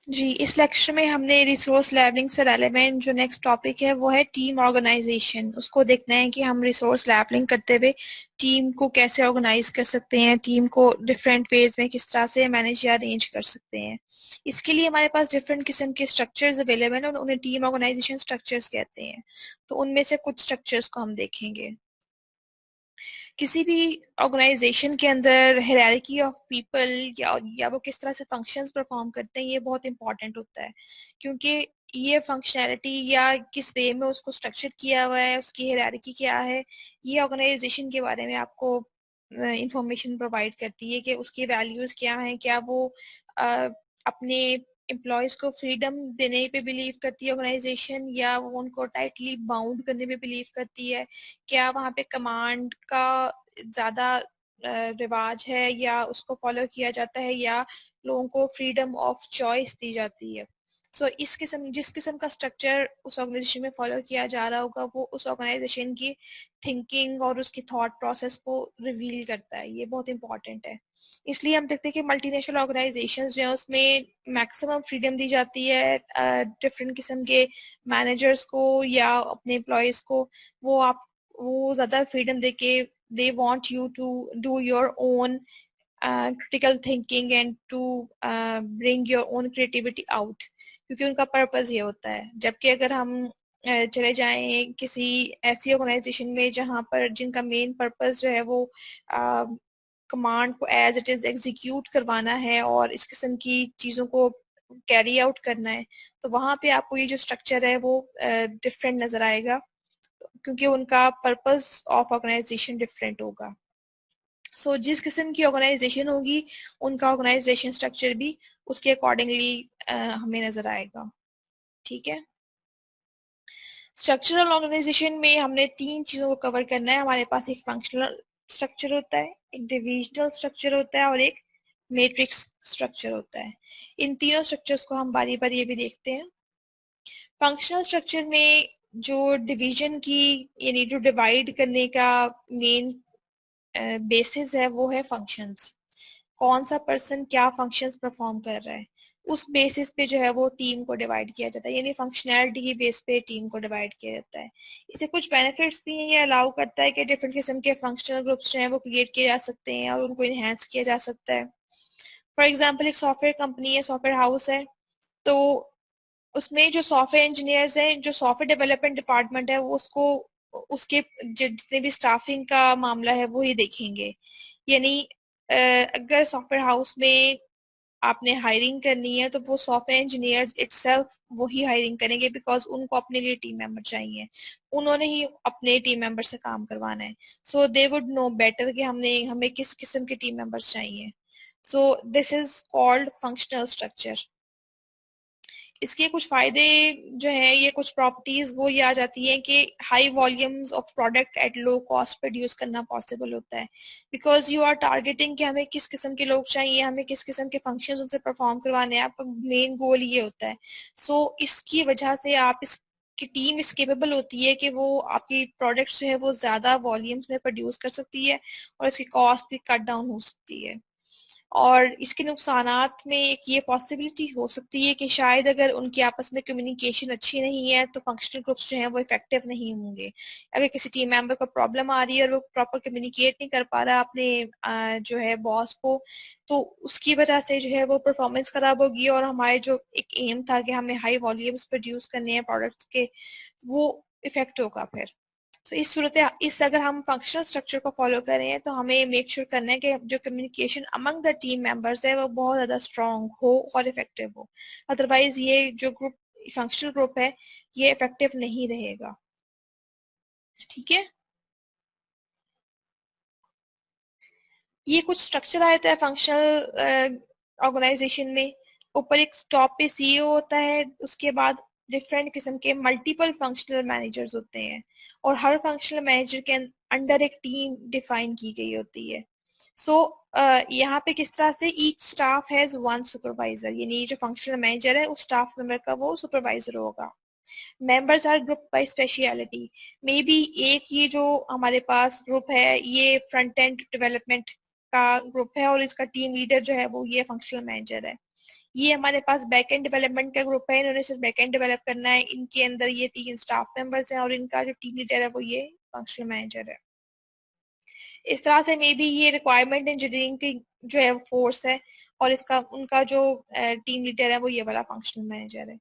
जी, इस लेक्चर में हमने रिसोर्स लेवलिंग से रेलेवेंट जो नेक्स्ट टॉपिक है वो है टीम ऑर्गेनाइजेशन। उसको देखना है कि हम रिसोर्स लेवलिंग करते हुए टीम को कैसे ऑर्गेनाइज कर सकते हैं, टीम को डिफरेंट वेज में किस तरह से मैनेज या अरेंज कर सकते हैं। इसके लिए हमारे पास डिफरेंट किस्म के स्ट्रक्चर्स अवेलेबल हैं और उन्हें टीम ऑर्गेनाइजेशन स्ट्रक्चर्स कहते हैं। तो उनमें से कुछ स्ट्रक्चर्स को हम देखेंगे। किसी भी ऑर्गेनाइजेशन के अंदर हायरार्की ऑफ पीपल या वो किस तरह से फंक्शंस परफॉर्म करते हैं, ये बहुत इंपॉर्टेंट होता है, क्योंकि ये फंक्शनैलिटी या किस वे में उसको स्ट्रक्चर किया हुआ है, उसकी हायरार्की क्या है, ये ऑर्गेनाइजेशन के बारे में आपको इंफॉर्मेशन प्रोवाइड करती है कि उसकी वैल्यूज क्या हैं, क्या वो अपने एम्प्लॉयज को फ्रीडम देने पे बिलीव करती है ऑर्गेनाइजेशन, या वो उनको टाइटली बाउंड करने पे बिलीव करती है, क्या वहाँ पे कमांड का ज्यादा रिवाज है या उसको फॉलो किया जाता है, या लोगों को फ्रीडम ऑफ चॉइस दी जाती है। सो इस किस्म जिस किस्म का स्ट्रक्चर उस ऑर्गेनाइजेशन में फॉलो किया जा रहा होगा वो उस ऑर्गेनाइजेशन की थिंकिंग और उसकी थॉट प्रोसेस को रिवील करता है। ये बहुत इंपॉर्टेंट है। इसलिए हम देखते हैं कि मल्टीनेशनल ऑर्गेनाइजेशंस जो है उसमें मैक्सिमम फ्रीडम दी जाती है डिफरेंट किस्म के मैनेजर्स को या अपने एम्प्लॉयज को। वो ज्यादा फ्रीडम देके they want you to do your own critical thinking and to bring your own creativity out, क्योंकि उनका पर्पस ये होता है। जबकि अगर हम चले जाएं किसी ऐसी ऑर्गेनाइजेशन में जहां पर जिनका मेन पर्पस जो है वो कमांड को एज इट इज एग्जीक्यूट करवाना है और इस किस्म की चीजों को कैरी आउट करना है, तो वहां पे आपको ये जो स्ट्रक्चर है वो डिफरेंट नजर आएगा, क्योंकि उनका पर्पस ऑफ ऑर्गेनाइजेशन डिफरेंट होगा। सो जिस किस्म की ऑर्गेनाइजेशन होगी उनका ऑर्गेनाइजेशन स्ट्रक्चर भी उसके अकॉर्डिंगली हमें नजर आएगा। ठीक है। स्ट्रक्चरल ऑर्गेनाइजेशन में हमने तीन चीजों को कवर करना है। हमारे पास एक फंक्शनल स्ट्रक्चर होता है, एक डिविजनल स्ट्रक्चर होता है और एक मैट्रिक्स स्ट्रक्चर होता है। इन तीनों स्ट्रक्चर्स को हम बारी बारी ये भी देखते हैं। फंक्शनल स्ट्रक्चर में जो डिवीजन की यानी जो डिवाइड करने का मेन बेसिस है वो है फंक्शंस। कौन सा पर्सन क्या फंक्शंस परफॉर्म कर रहा है, उस बेसिस पे जो है वो टीम को डिवाइड किया जाता है, यानी फंक्शनैलिटी के बेस पे टीम को डिवाइड किया जाता है। इसे कुछ बेनिफिट्स भी हैं। ये अलाउ करता है कि डिफरेंट किस्म के फंक्शनल ग्रुप्स जो हैं वो क्रिएट किए जा सकते हैं और उनको इनहेंस किया जा सकता है। फॉर एग्जाम्पल एक सॉफ्टवेयर कंपनी है, सॉफ्टवेयर हाउस है, तो उसमें जो सॉफ्टवेयर इंजीनियर्स हैं, जो सॉफ्टवेयर डेवलपमेंट डिपार्टमेंट है, वो उसको उसके जितने भी स्टाफिंग का मामला है वो ही देखेंगे। यानी अगर सॉफ्टवेयर हाउस में आपने हायरिंग करनी है तो वो सॉफ्टवेयर इंजीनियर इटसेल्फ वही हायरिंग करेंगे, बिकॉज उनको अपने लिए टीम मेंबर चाहिए, उन्होंने ही अपने टीम मेंबर से काम करवाना है। सो दे वुड नो बेटर कि हमें किस किस्म के टीम मेंबर्स चाहिए। So this is called functional structure. इसके कुछ फायदे जो है, ये कुछ प्रॉपर्टीज वो ये आ जाती हैं कि high volumes of product at low cost produce करना पॉसिबल होता है, बिकॉज यू आर टारगेटिंग कि हमें किस किस्म के लोग चाहिए, हमें किस किस्म के फंक्शंस उनसे परफॉर्म करवाने हैं, आपका मेन गोल ये होता है। सो इसकी वजह से आप इस की टीम इस केपेबल होती है कि वो आपकी प्रोडक्ट्स जो है वो ज्यादा वॉल्यूम्स में प्रोड्यूस कर सकती है और इसकी कॉस्ट भी कट डाउन हो सकती है। और इसके नुकसानात में एक ये पॉसिबिलिटी हो सकती है कि शायद अगर उनकी आपस में कम्युनिकेशन अच्छी नहीं है तो फंक्शनल ग्रुप्स जो हैं वो इफेक्टिव नहीं होंगे। अगर किसी टीम मेंबर को प्रॉब्लम आ रही है और वो प्रॉपर कम्युनिकेट नहीं कर पा रहा अपने जो है बॉस को, तो उसकी वजह से जो है वो परफॉर्मेंस खराब होगी और हमारे जो एक एम था कि हमें हाई वॉल्यूम्स प्रोड्यूस करने हैं प्रोडक्ट्स के, वो इफेक्ट होगा फिर। तो इस अगर हम फंक्शनल स्ट्रक्चर को फॉलो करें तो हमें मेक श्योर करना है कि जो communication among the team members है वो बहुत ज्यादा स्ट्रांग हो और इफेक्टिव हो। अदरवाइज ये जो ग्रुप फंक्शनल ग्रुप है ये इफेक्टिव नहीं रहेगा। ठीक है। ये कुछ स्ट्रक्चर आया था फंक्शनल ऑर्गेनाइजेशन में। ऊपर एक टॉप पे सीईओ होता है, उसके बाद डिफरेंट किस्म के मल्टीपल फंक्शनल मैनेजर्स होते हैं और हर फंक्शनल मैनेजर के अंडर एक टीम डिफाइन की गई होती है। सो यहाँ पे किस तरह से each staff has one supervisor, यानी जो फंक्शनल मैनेजर है उस स्टाफ मेंबर का वो सुपरवाइजर होगा। Members are group by speciality. Maybe एक ये जो हमारे पास ग्रुप है ये फ्रंट एंड डेवलपमेंट का ग्रुप है और इसका टीम लीडर जो है वो ये फंक्शनल मैनेजर है। ये हमारे पास बैक एंड डेवलपमेंट का ग्रुप है, इन्होंने सिर्फ बैक एंड डेवलप करना है। इनके अंदर ये 3 स्टाफ मेंबर्स हैं और इनका जो टीम लीडर है वो ये फंक्शनल मैनेजर है। इस तरह से मे बी ये रिक्वायरमेंट इंजीनियरिंग की जो है फोर्स है और इसका उनका जो टीम लीडर है वो ये वाला फंक्शनल मैनेजर है।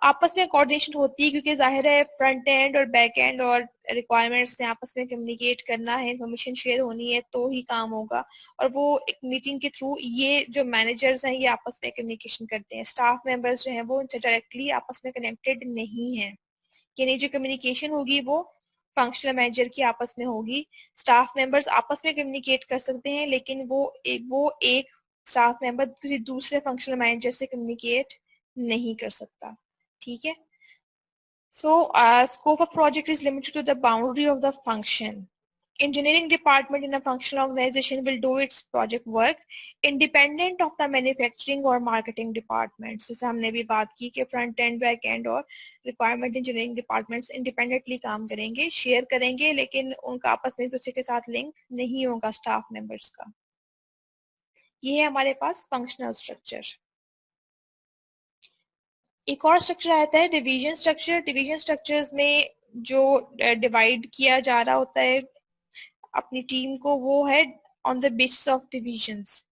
आपस में कोऑर्डिनेशन होती है क्योंकि जाहिर है फ्रंट एंड और बैक एंड और रिक्वायरमेंट्स ने आपस में कम्युनिकेट करना है, इन्फॉर्मेशन शेयर होनी है तो ही काम होगा। और वो एक मीटिंग के थ्रू ये जो मैनेजर्स हैं ये आपस में कम्युनिकेशन करते हैं। स्टाफ मेंबर्स जो हैं वो उनसे डायरेक्टली आपस में कनेक्टेड नहीं है, यानी जो कम्युनिकेशन होगी वो फंक्शनल मैनेजर की आपस में होगी। स्टाफ मेंबर्स आपस में कम्युनिकेट कर सकते हैं लेकिन वो एक स्टाफ मेंबर किसी दूसरे फंक्शनल मैनेजर से कम्युनिकेट नहीं कर सकता। ठीक है। So, scope of project is limited to the boundary of the function. Engineering department in a functional organization will do its project work independent of the manufacturing or marketing departments. जैसे हमने भी बात की कि front end, back end और requirement engineering departments independently काम करेंगे, share करेंगे, लेकिन उनका आपस में दूसरे के साथ link नहीं होगा staff members का। ये है हमारे पास functional structure। एक और स्ट्रक्चर आता है डिवीजन स्ट्रक्चर। डिवीजन स्ट्रक्चर्स में जो डिवाइड किया जा रहा होता है अपनी टीम को वो है on the basis of divisions.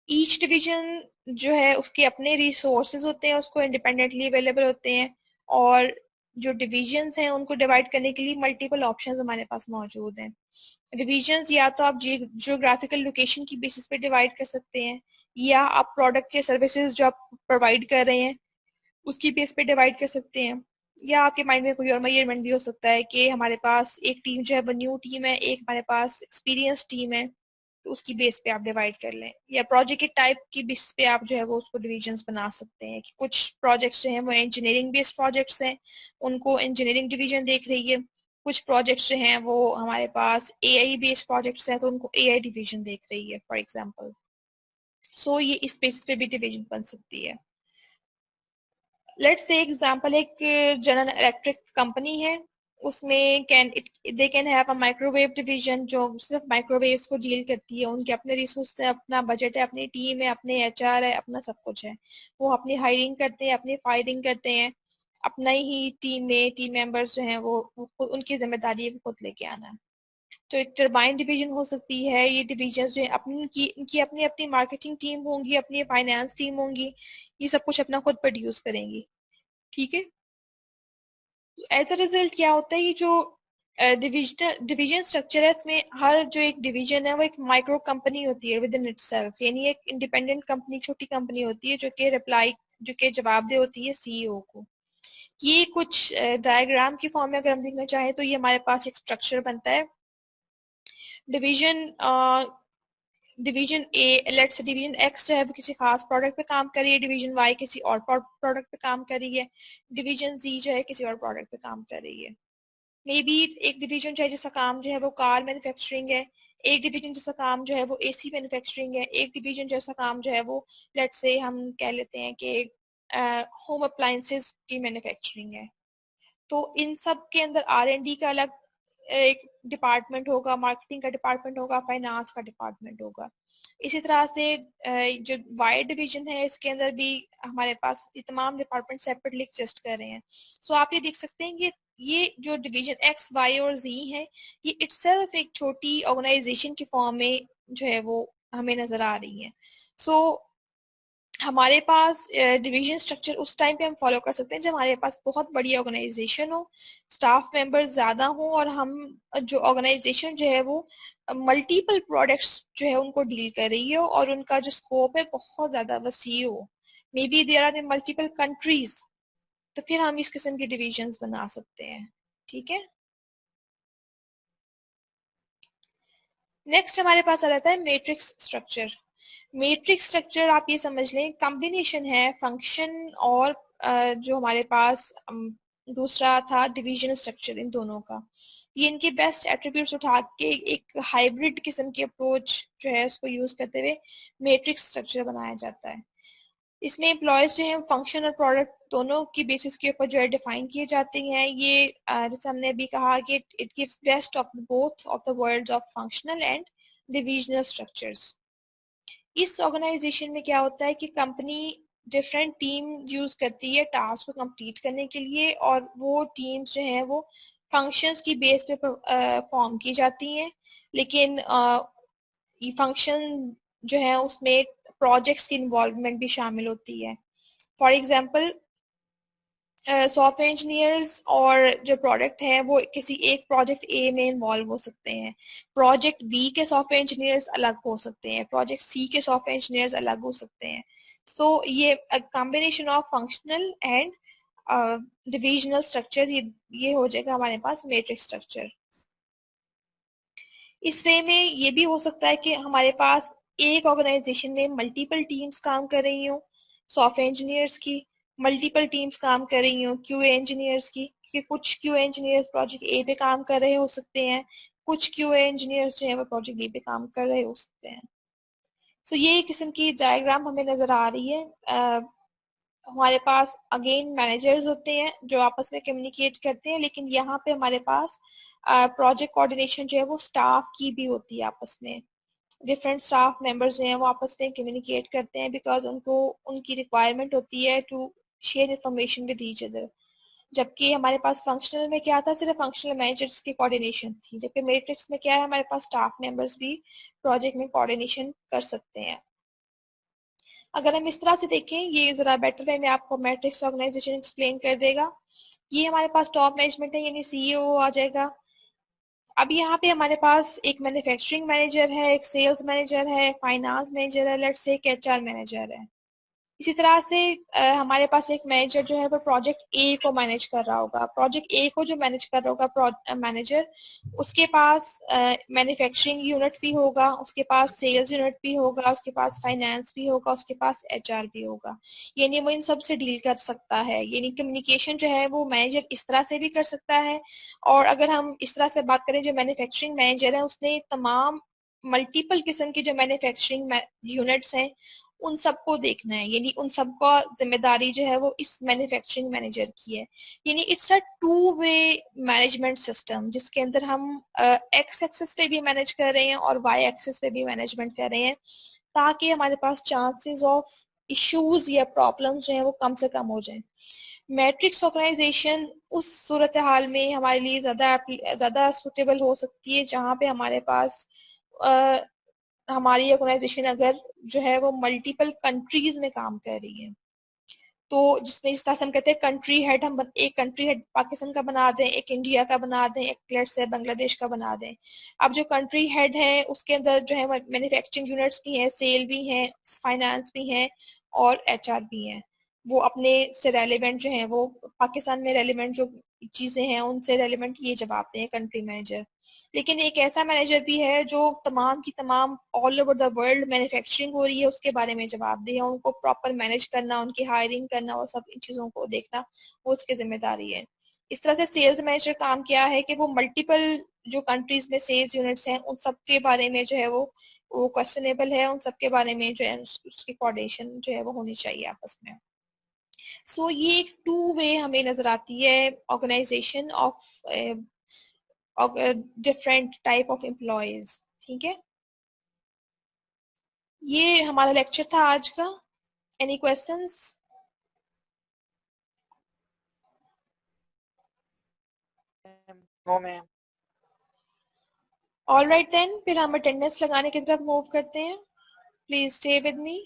Each division जो है उसके अपने रिसोर्सेज होते हैं, उसको इंडिपेंडेंटली अवेलेबल होते हैं और जो डिविजन्स हैं उनको डिवाइड करने के लिए मल्टीपल ऑप्शंस हमारे पास मौजूद हैं। डिविजन्स या तो आप जियोग्राफिकल लोकेशन की बेसिस पे डिवाइड कर सकते हैं या आप प्रोडक्ट के सर्विसेज जो आप प्रोवाइड कर रहे हैं उसकी बेस पे डिवाइड कर सकते हैं। या आपके माइंड में कोई और मेजरमेंट भी हो सकता है कि हमारे पास एक टीम जो है वो न्यू टीम है, एक हमारे पास एक्सपीरियंस टीम है, तो उसकी बेस पे आप डिवाइड कर लें। या प्रोजेक्ट के टाइप की बेस पे आप जो है वो उसको डिविजन्स बना सकते हैं कि कुछ प्रोजेक्ट्स जो हैं वो इंजीनियरिंग बेस्ड प्रोजेक्ट्स हैं, उनको इंजीनियरिंग डिवीजन देख रही है। कुछ प्रोजेक्ट्स जो हैं वो हमारे पास एआई बेस्ड प्रोजेक्ट्स हैं तो उनको एआई डिवीजन देख रही है फॉर एग्जाम्पल। सो ये इस बेसिस पे भी डिवीजन बन सकती है। लेट्स से एग्जांपल एक जनरल इलेक्ट्रिक कंपनी है, उसमें they can have a microwave division जो सिर्फ माइक्रोवेव्स को डील करती है। उनके अपने रिसोर्स है, अपना बजट है, अपनी टीम है, अपने एचआर है, अपना सब कुछ है। वो अपनी हायरिंग करते हैं, अपनी फायरिंग करते हैं, अपना ही टीम मेंबर्स जो हैं वो उनकी जिम्मेदारी है खुद लेके आना है। तो एक टरबाइन डिवीजन हो सकती है। ये डिवीजन जो है इनकी अपनी अपनी मार्केटिंग टीम होंगी, अपनी फाइनेंस टीम होंगी, ये सब कुछ अपना खुद प्रोड्यूस करेंगी। ठीक है। एज अ रिजल्ट क्या होता है, ये जो डिवीजन स्ट्रक्चर है इसमें हर जो एक डिवीजन है वो एक माइक्रो कंपनी होती है विद इन इटसेल्फ, यानी एक इंडिपेंडेंट कंपनी, छोटी कंपनी होती है जो कि जवाबदेह होती है सीईओ को। ये कुछ डायग्राम की फॉर्म में अगर हम देखना चाहें तो ये हमारे पास एक स्ट्रक्चर बनता है। Division division A, let's say division x जो है वो किसी खास प्रोडक्ट पे काम कर रही है, डिवीजन वाई किसी और प्रोडक्ट पे काम कर रही है, डिवीजन जी जो है किसी और प्रोडक्ट पे काम कर रही है। मे बी एक डिवीजन जो है जिसका काम जो है वो कार मैन्युफैक्चरिंग है, एक डिवीजन जिसका काम जो है वो एसी मैन्युफैक्चरिंग है, एक डिवीजन जैसा काम जो है वो लेट्स से हम कह लेते हैं कि होम अप्लायंसेस की मैन्युफैक्चरिंग है। तो इन सब के अंदर R&D का अलग एक डिपार्टमेंट होगा, मार्केटिंग का डिपार्टमेंट होगा, फाइनेंस का डिपार्टमेंट होगा। इसी तरह से जो वाई डिवीजन है इसके अंदर भी हमारे पास ये तमाम डिपार्टमेंट सेपरेटली एग्जिस्ट कर रहे हैं। सो आप ये देख सकते हैं कि ये जो डिवीजन एक्स, वाई और जी है ये इटसेल्फ एक छोटी ऑर्गेनाइजेशन की फॉर्म में जो है वो हमें नजर आ रही है। सो हमारे पास डिवीजन स्ट्रक्चर उस टाइम पे हम फॉलो कर सकते हैं जब हमारे पास बहुत बड़ी ऑर्गेनाइजेशन हो, स्टाफ मेंबर्स ज्यादा हो और हम जो ऑर्गेनाइजेशन जो है वो मल्टीपल प्रोडक्ट्स जो है उनको डील कर रही हो और उनका जो स्कोप है बहुत ज्यादा वसी हो। Maybe there are in multiple countries, तो फिर हम इस किस्म के डिविजन्स बना सकते हैं। ठीक है। नेक्स्ट हमारे पास आ जाता है मैट्रिक्स स्ट्रक्चर। मैट्रिक्स स्ट्रक्चर आप ये समझ लें कॉम्बिनेशन है फंक्शन और जो हमारे पास दूसरा था डिवीजन स्ट्रक्चर, इन दोनों का। ये इनके बेस्ट एट्रीब्यूट्स उठा के एक हाइब्रिड किस्म की अप्रोच जो है उसको यूज करते हुए मैट्रिक्स स्ट्रक्चर बनाया जाता है। इसमें एम्प्लॉयज जो है फंक्शन और प्रोडक्ट दोनों की बेसिस के ऊपर जो है डिफाइन किए जाते हैं। ये जैसे हमने अभी कहा कि it gives best of both of the worlds of functional and divisional structures. इस ऑर्गेनाइजेशन में क्या होता है कि कंपनी डिफरेंट टीम यूज करती है टास्क को कंप्लीट करने के लिए, और वो टीम्स जो हैं वो फंक्शंस की बेस पे फॉर्म की जाती हैं, लेकिन ये फंक्शन जो है उसमें प्रोजेक्ट्स की इन्वॉल्वमेंट भी शामिल होती है। फॉर एग्जांपल सॉफ्टवेयर इंजीनियर्स और जो प्रोडक्ट है वो किसी एक प्रोजेक्ट ए में इन्वॉल्व हो सकते हैं, प्रोजेक्ट बी के सॉफ्टवेयर इंजीनियर्स अलग हो सकते हैं, प्रोजेक्ट सी के सॉफ्टवेयर इंजीनियर्स अलग हो सकते हैं। सो ये combination of functional and divisional structure, ये हो जाएगा हमारे पास मैट्रिक्स स्ट्रक्चर। इस वे में ये भी हो सकता है कि हमारे पास एक ऑर्गेनाइजेशन में मल्टीपल टीम्स काम कर रही हो, सॉफ्टवेयर इंजीनियर्स की मल्टीपल टीम्स काम कर रही हो क्यूए इंजीनियर्स की, क्योंकि कुछ क्यूए इंजीनियर्स प्रोजेक्ट ए पे काम कर रहे हो सकते हैं, कुछ क्यूए इंजीनियर्स जो है वो प्रोजेक्ट बी पे काम कर रहे हो सकते हैं। सो ये एक किस्म की डायग्राम हमें नजर आ रही है। हमारे पास अगेन मैनेजर्स होते हैं जो आपस में कम्युनिकेट करते हैं, लेकिन यहाँ पे हमारे पास प्रोजेक्ट कोऑर्डिनेशन जो है वो स्टाफ की भी होती है आपस में। डिफरेंट स्टाफ मेंबर्स जो हैं वो आपस में कम्युनिकेट करते हैं बिकॉज उनको उनकी रिक्वायरमेंट होती है to share information with each other. जबकि हमारे पास फंक्शनल में क्या था, सिर्फ फंक्शनल मैनेजर्स की कोऑर्डिनेशन थी, जबकि मैट्रिक्स में क्या है, हमारे पास स्टाफ मेंबर्स भी प्रोजेक्ट में कोऑर्डिनेशन कर सकते हैं। अगर हम इस तरह से देखें, ये जरा बेटर वे में आपको मैट्रिक्स ऑर्गेनाइजेशन एक्सप्लेन कर देगा। ये हमारे पास टॉप मैनेजमेंट है, यानी सीईओ आ जाएगा। अब यहाँ पे हमारे पास एक मैन्युफैक्चरिंग मैनेजर है, एक सेल्स मैनेजर है, फाइनेंस मैनेजर है, लेट्स से एक एचआर मैनेजर है। इसी तरह से हमारे पास एक मैनेजर जो है वो प्रोजेक्ट ए को मैनेज कर रहा होगा। प्रोजेक्ट ए को जो मैनेज कर रहा होगा मैनेजर, उसके पास मैन्युफैक्चरिंग यूनिट भी होगा, उसके पास सेल्स यूनिट भी होगा, उसके पास फाइनेंस भी होगा, उसके पास एचआर भी होगा। यानी वो इन सब से डील कर सकता है, यानी कम्युनिकेशन जो है वो मैनेजर इस तरह से भी कर सकता है। और अगर हम इस तरह से बात करें, जो मैन्युफैक्चरिंग मैनेजर है उसने तमाम मल्टीपल किस्म की जो मैन्युफैक्चरिंग यूनिट्स हैं उन सबको देखना है, यानी उन सबका जिम्मेदारी जो है वो इस मैन्युफैक्चरिंग मैनेजर की है। यानी it's a two way management system, जिसके अंदर हम एक्स एक्सिस पे भी मैनेज कर रहे हैं और वाई एक्सिस पे भी मैनेजमेंट कर रहे हैं, ताकि हमारे पास चांसेस ऑफ इश्यूज या प्रॉब्लम्स जो है वो कम से कम हो जाए। मैट्रिक्स ऑर्गेनाइजेशन उस सूरत हाल में हमारे लिए ज्यादा सुटेबल हो सकती है जहाँ पे हमारे पास हमारी ऑर्गेनाइजेशन अगर जो है वो मल्टीपल कंट्रीज में काम कर रही है, तो जिसमें इस तरह से हम कहते हैं कंट्री हेड, हम एक कंट्री हेड पाकिस्तान का बना दें, एक इंडिया का बना दें, एक लेट्स से बांग्लादेश का बना दें। अब जो कंट्री हेड है उसके अंदर जो है मैन्युफैक्चरिंग यूनिट्स भी हैं, सेल भी हैं, फाइनेंस भी हैं और एचआर भी हैं। वो अपने से रेलिवेंट जो है वो पाकिस्तान में रेलिवेंट जो चीजें हैं उनसे रेलिवेंट ये जवाब दें कंट्री मैनेजर। लेकिन एक ऐसा मैनेजर भी है जो तमाम की तमाम all over the world manufacturing हो रही है उसके बारे में जवाबदेह है, उनको प्रॉपर मैनेज करना, उनकी हायरिंग करना और सब इन चीज़ों को देखना वो उसकी जिम्मेदारी है। इस तरह से सेल्स मैनेजर काम किया है कि वो मल्टीपल जो कंट्रीज में सेल्स यूनिट्स हैं उन सब के बारे में जो है वो क्वेश्चनेबल है, उन सब के बारे में जो है उसकी कोऑर्डिनेशन जो है वो होनी चाहिए आपस में। सो ये एक टू वे हमें नजर आती है organisation of different type of employees. ठीक है, ये हमारा लेक्चर था आज का। Any questions? No ma'am. All right then, फिर हम अटेंडेंस लगाने की तरफ मूव करते हैं। Please stay with me.